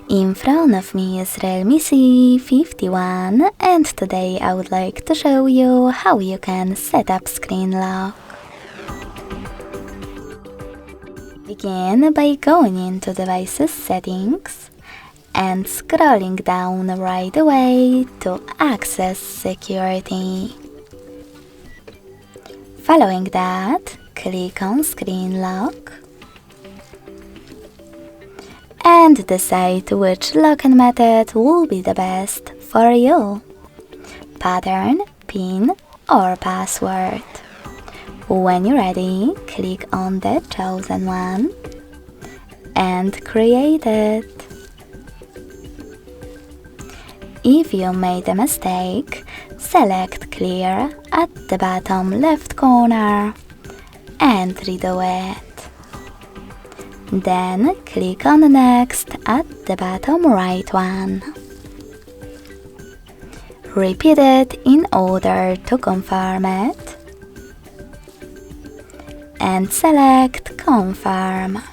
In front of me is Realme C51 and today I would like to show you how you can set up screen lock. Begin by going into Devices Settings and scrolling down right away to Access Security. Following that, click on Screen Lock and decide which login method will be the best for you: pattern, PIN or password. When you're ready, click on the chosen one and create it. If you made a mistake, select Clear at the bottom left corner and redo it. Then click on Next at the bottom right one. Repeat it in order to confirm it and select Confirm.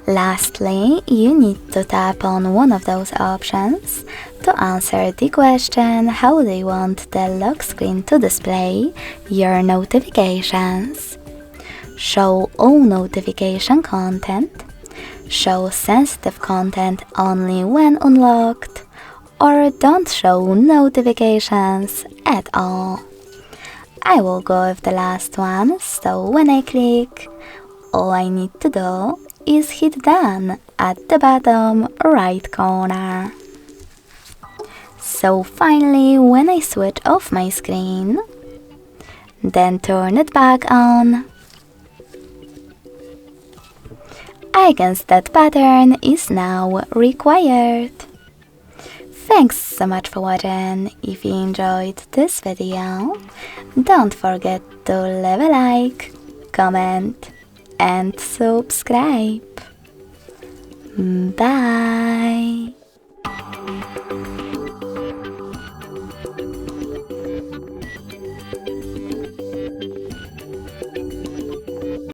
Lastly, you need to tap on one of those options to answer the question how they want the lock screen to display your notifications. Show all notification content, show sensitive content only when unlocked, or don't show notifications at all. I will go with the last one, so when I click, all I need to do is hit Done at the bottom right corner. So finally, when I switch off my screen, then turn it back on, I guess that pattern is now required. Thanks so much for watching. If you enjoyed this video, don't forget to leave a like, comment and subscribe. Bye!